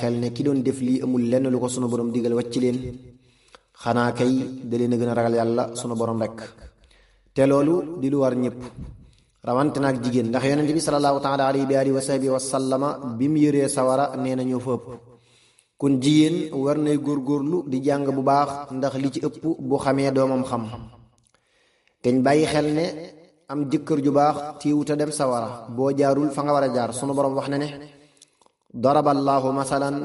xel ne ki doon def lii amul lenn lu ko sunu borom digal wàcc leen xanaa kay da leen a gën a ragal yàlla sunu borom rek. te loolu di lu war ñëpp rawante naag jigéen, ndax yonente bi sallallahu taala alayhi bi alihi wa sahbihi wa sallama bi mu yëree sawara nee na ñoo fa ëpp. kon jigéen war nay góorgóorlu di jàng bu baax, ndax li ci ëpp bu xamee doomam xam. teñ bàyyi xel ne am jëkkër ju baax tiiwuta dem sawara boo jaarul fa nga war a jaar. sunu borom wax na ne daraba allahu masalan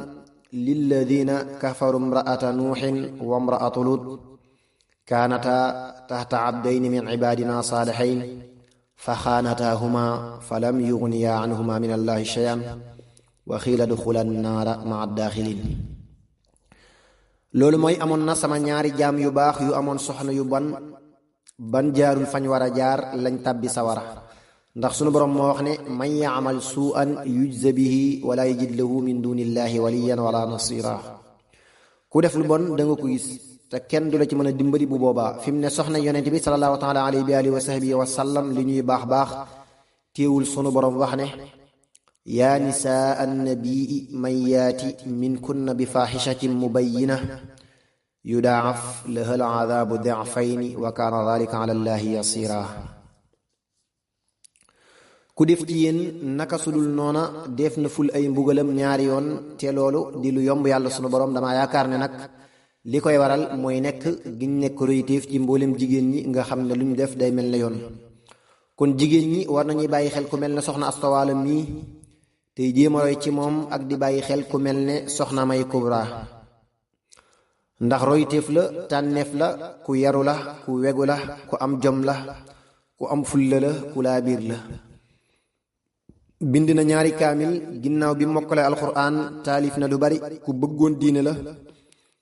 lilladina kafaru imraata nuuxin wa imraatu lut kaanata taxta abdayni min cibaadina saalihayn fa xaanataahuma fa lam yugniya anhuma min allahi cheyan wa xiila duxula naara maa daaxilin. loolu mooy amoon na sama ñaari jaam yu baax yu amoon soxna yu ban jaarul fañ war a jaar lañ tàbbi sawara. ndax sunu borom moo wax ne man yaamal suu'an yujza bihi wala yajid lahu min dunillahi waliyan wala nasira. ku def lu bon da nga ko gis te kenn du la ci mën a dimbali bu boobaa. fi mu ne soxna yonent bi sallallahu taala alayhi bi alihi wa sahbihi wa sallam li ñuy baax baax téewul sunu borom wax ne yaa nisaa annabii man yaati minkunna bi faaxishatin mubayyina yudaaf laha al-adaabu da'fayni wa kaana daalika ala llaahi yasiira. ku def ci yéen naka sudul noona def na ful ay mbugalam ñaari yoon, te loolu di lu yomb yàlla sunu borom. dama yaakaar ne nag li koy waral mooy nekk giñ nekk royteef ci mboolem jigéen ñi nga xam ne lu ñu def day mel ne yoon. kon jigéen ñi war nañuy bàyyi xel ku mel ne soxna astawaala mii tey jéem a roy ci moom, ak di bàyyi xel ku mel ne soxna may kubra, ndax royteef la, tànneef la, ku yaru la, ku wegu la, ku am jom la, ku am fulla la, ku laa biir la. bind na ñaari kaamil ginnaaw bi mokkale alquran, taalif na lu bari, ku bëggoon diine la,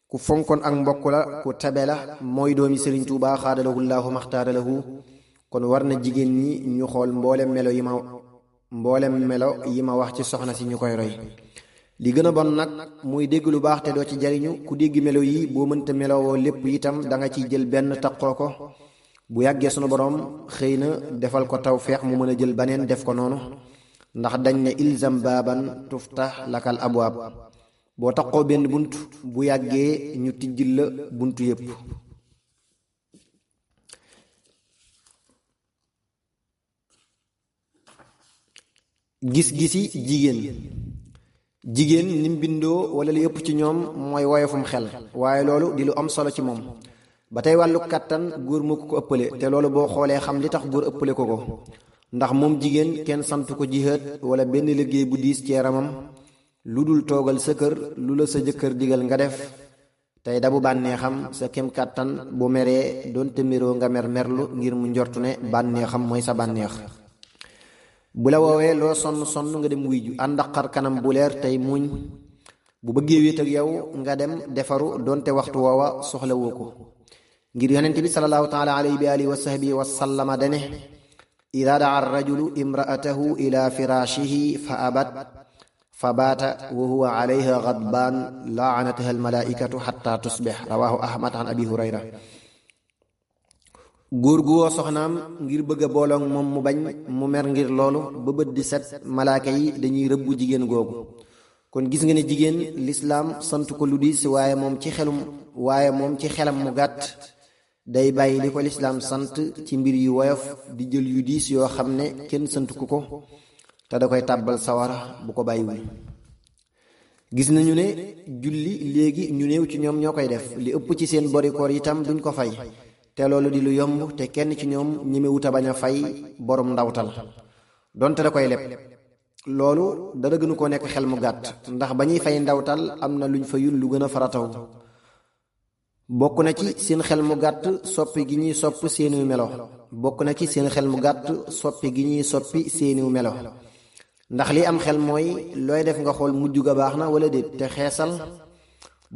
ku fonkoon ak mbokk la, ku tabe la, mooy doomi Sëriñ Tuubaa xaadalahu llaahu maxtaara lahu. kon war na jigéen ñi ñu xool mboolem melo yi ma wax ci soxna si ñu koy roy. li gën a bon nag muy dégg lu baax te doo ci jariñu. ku dégg melo yi boo mënta melowoo lépp itam da nga ciy jël benn taqoo ko, bu yàggee sunu borom xëy na defal ko tawfeex mu mën a jël baneen def ko noonu. ndax dañ ne ilzam baaban tuftax lakal abwaab, boo taqoo benn bunt bu yàggee ñu tijjil la buntu yépp. gis-gisi jigéen ni mu bindoo wala li ëpp ci ñoom mooy woyofum xel, waaye loolu di lu am solo ci moom. ba tey wàllu kàttan góor moo ko ëppale, te loolu boo xoolee xam li tax góor ëppale ko ndax moom jigéen kenn sant ko jihaad wala benn liggéey bu diis ci yaramam lu dul toogal sa kër, lu la sa jëkkër digal nga def, tey dabu bànneexam sa kem kàttan. bu meree doonte meroo nga merlu ngir mu njortu ne bànneexam mooy sa bànneex. bu la woowee loo sonn nga dem wuy ju ànd ak xar kanam bu leer tey muñ. bu bëggee wéet ak yow nga dem defaru doonte waxtu woowa soxla woo ko, ngir yonent bi sallallahu taala alayhi bi alihi wa sahbihi wa sallama dane ida daa arrajulu imraatahu ila firashihi fa abat fa baata wa huwa alayha ghadbaan laanataha almalaikatu xatta tusbix. rawahu ahmad an abi hurayra. góor gu woo soxnaam ngir bëgg a booloog moom mu bañ, mu mer ngir loolu ba bët di set, malaaka yi dañuy rëbbu jigéen googu. kon gis nga ne jigéen lislaam sant ko lu diis, waaye moom ci xelam mu gàtt day bàyyi li ko lislaam sant ci mbir yu woyof di jël yu diis yoo xam ne kenn sant ku ko, te da koy tàbbal sawara bu ko bàyyiwul. gis nañu ne julli léegi ñu néew ci ñoom ñoo koy def, li ëpp ci seen borikoor itam duñ ko fay, te loolu di lu yomb, te kenn ci ñoom ñemewuta bañ a fay borom ndawtal donte da koy leb. loolu dara gënu koo nekk xel mu gàtt, ndax ba ñuy fay ndawtal am na luñ fayul lu gën a farataw. bokk na ci seen xel mu gàtt soppi gi ñuy sopp seeniw melo. ndax li am xel mooy looy def nga xool mujj ga baax na wala déet. te xeesal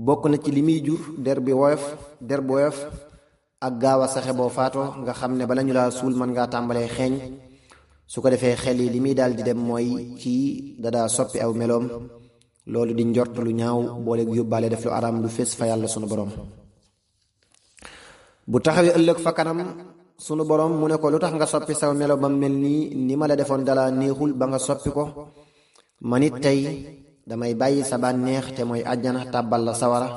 bokk na ci li muy jur der bu woyof ak gaaw a saxe boo faatoo, nga xam ne bala ñu laa suul mën ngaa tàmbalee xeeñ. su ko defee xel yi li muy daal di dem mooy kii dadaa soppi aw meloom. loolu di njort lu ñaaw boole yóbbaale def lu araam lu fés fa yàlla sunu borom. bu taxawee ëllëg fa kanam sunu borom mu ne ko lu tax nga soppi saw melo ba mel nii, ni ma la defoon dala neexul ba nga soppi ko. man it tey damay bàyyi sa bànneex te mooy àjjana tàbbal la sawara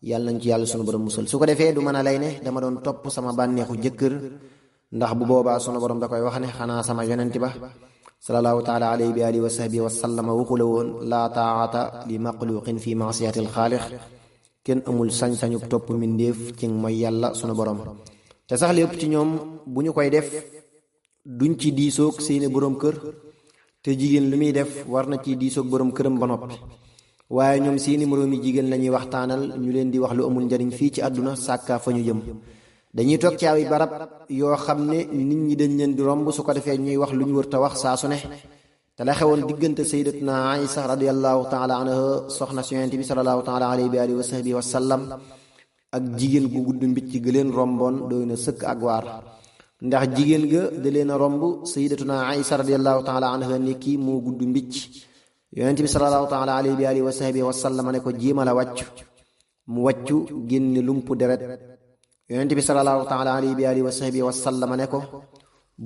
yàlla nañ ci yàlla sunu borom musal. su ko defee du mën a lay ne dama doon topp sama bànneexu jëkkër, ndax bu boobaa sunu borom da koy wax ne xanaa sama yonent ba sallallahu taala alayhi bi alihi wa sahbihi wa sallama waxula woon laa taata li maxluqin fi maasiyatil xaalix, kenn amul sañ-sañu topp mbindéef ci mooy yàlla sunu borom. te sax lépp ci ñoom bu ñu koy def duñ ci diisoog seeni borom kër, te jigéen lu muy def war na ci diisoog borom këram ba noppi, waaye ñoom seeni moroomi jigéen lañuy waxtaanal ñu leen di wax lu amul njariñ fii ci àdduna sàkkaa fa ñu jëm. dañuy toog ci ay barab yoo xam ne nit ñi dañ leen di romb, su ko defee ñuy wax lu ñu wër te wax saa su ne. te la xewoon diggante sayyidatuna Aïsa radiyallahu taala anha soxna si Yonent bi sallallahu taala alayhi wa alihi wa sahbihi wa sallam ak jigéen gu gudd mbicc ga leen romboon doy na sëkk ak waar. ndax jigéen ga da leen a romb sayyidatuna Aïsa radiyallahu taala anha ne kii moo gudd mbicc. Yonent bi sallallahu taala alayhi wa alihi wa sahbihi wa sallam ne ko jéemal a wàccu, mu wàccu génne lumpu deret. Yonent bi sallallahu taala alayhi wa alihi wa sahbihi wa sallam ne ko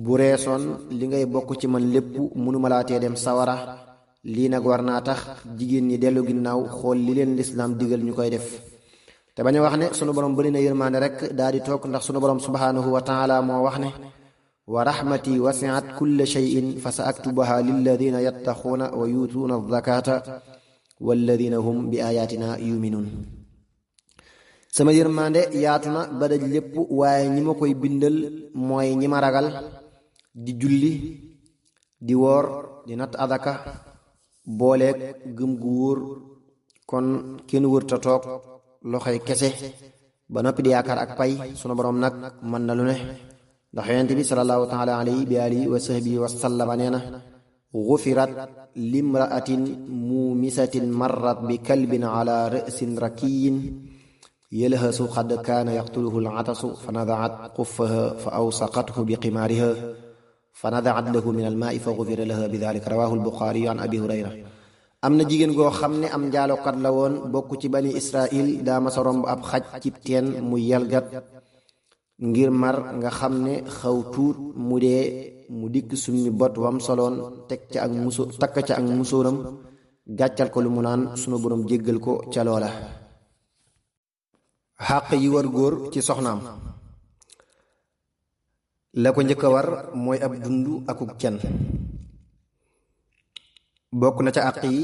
bu reesoon li ngay bokk ci man lépp mënuma laa tee dem sawara. lii nag war naa tax jigéen ñi dellu ginnaaw xool li leen lislaam digal ñu koy def, te bañ a wax ne sunu borom bëri na yërmaande rek daal di toog, ndax sunu borom subhanahu wa taala moo wax ne wa rahmati wasiat kulla shay'in fa sa aktubaha lilladina yattaquuna wa yuutuuna zakata walladina hum bi ayatina yuminuun. sama yërmaande yaatu na ba daj lépp, waaye ñi ma koy bindal mooy ñi ma ragal, di julli, di woor, di natt adaka, booleeg gëm gu wóor. kon kenn wër ta toog loxoy kese ba noppi di yaakaar ak pay. sunu borom nag mën na lu ne, ndax yonent bi sallallahu taala alayhi bi alihi wa sahbihi wa sallama nee na gufirat limraatin muumisatin marrat bi kalbin ala ra'sin rakiyin yalhasu qad kaana yaqtuluhu al-atasu fa nadaat quffaha fa awsaqathu bi qimaariha fa nadaat lahu min almaai fa gufira laha bi dalika rawahu al-buxaari an abi hurayra. am na jigéen goo xam ne am njaalokat la woon, bokk ci bani israil, daa masa romb ab xaj cib teen mu yelgat ngir mar, nga xam ne xaw tuut mu dee, mu dikk summi bot wam soloon takk ca ak musóoram, gàccal ko lu mu naan sunu borom jéggal ko ca loola. xàq yi war góor ci soxnaam. la ko njëkk a war mooy ab dund akuk cen. bokk na ca àq yi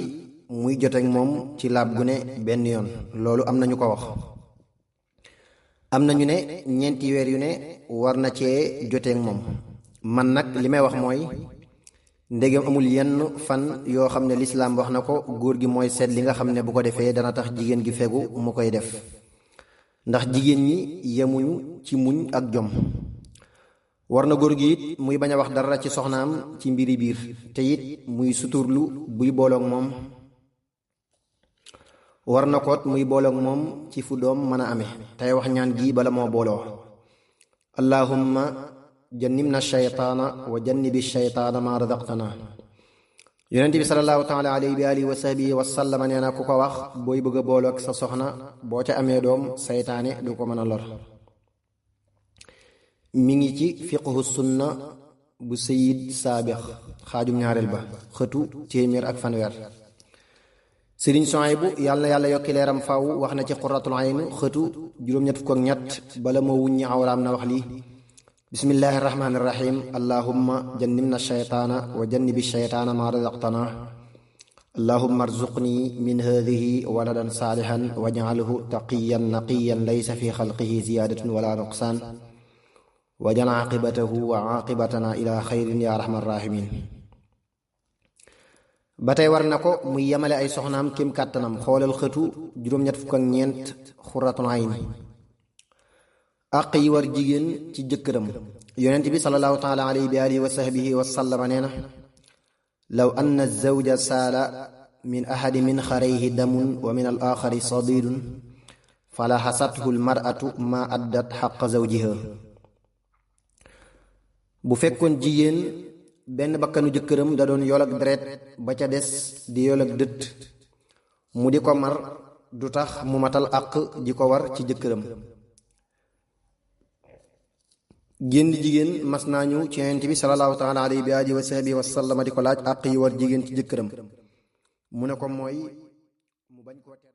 muy joteeg moom ci laab gu ne benn yoon, loolu am nañu ko wax. am nañu ne ñeenti weer yu ne war na cee joteeg moom. man nag li may wax mooy ndegem amul yenn fan yoo xam ne lislaam wax na ko, góor gi mooy seet li nga xam ne bu ko defee dana tax jigéen gi fegu mu koy def, ndax jigéen ñi yemuñu ci muñ ak jom. war na góor gi it muy bañ a wax dara ci soxnaam ci mbiri biir, te it muy suturlu buy booloog moom. war na koot muy booloog moom ci fu doom mën a amee, tey wax ñaan gi bala moo booloo: allahumma jannibna shaytaana wa jannibi shaytaana ma razaqtana. yonent bi sallallahu taala alayhi wa alihi wa sahbihi wa sallama nee na ku ko wax booy bëgg a booloog sa soxna boo ca amee doom saytaane du ko mën a lor. mi ngi ci fiqhu sunna bu sayid saabix xaajum ñaareel ba xëtu téeméer ak fanweer. sëriñ Suhaybu yàlla na yàlla yokki leeram faw wax na ci qurratul ayn xëtu juróom-ñett fukk ak ñett bala moo wuññi awraam na wax lii: bismillahi irrahmani irrahim allahumma jannibna shaytaana wa jannibi shaytaana ma razaqtana allahumma arzuqni min hadihi waladan saalihan waj'alhu taqiyan naqiyan laysa fi xalqihi ziyadatun wala nuqsaan waj'al aqibatahu wa aqibatana ila xayrin ya arhamar rahimin. ba tey war na ko muy yemale ay soxnaam kem kàttanam. xoolal xëtu juróom-ñett fukk ak ñeent xurratul ayn. àq yi war jigéen ci jëkkëram. yonent bi sallallahu taala alayhi bi alihi wa sahbihi wa sallama nee na law anna zawja saala min ahadi min xarayhi damun wa min al axari sadidun fala xasathu l maratu ma addat xaqa zawjiha. bu fekkoon jigéen benn bakkanu jëkkëram da doon yool ak deret ba ca des di yool ak dëtt, mu di ko mar, du tax mu matal àq ji ko war ci jëkkëram. génn jigéen mas naa ñëw ci yonent bi sallallahu taala alayhi bi alihi wa sahbihi wa sallama di ko laaj àq yi war jigéen ci jëkkëram. mu ne ko mooy mu bañ koo tere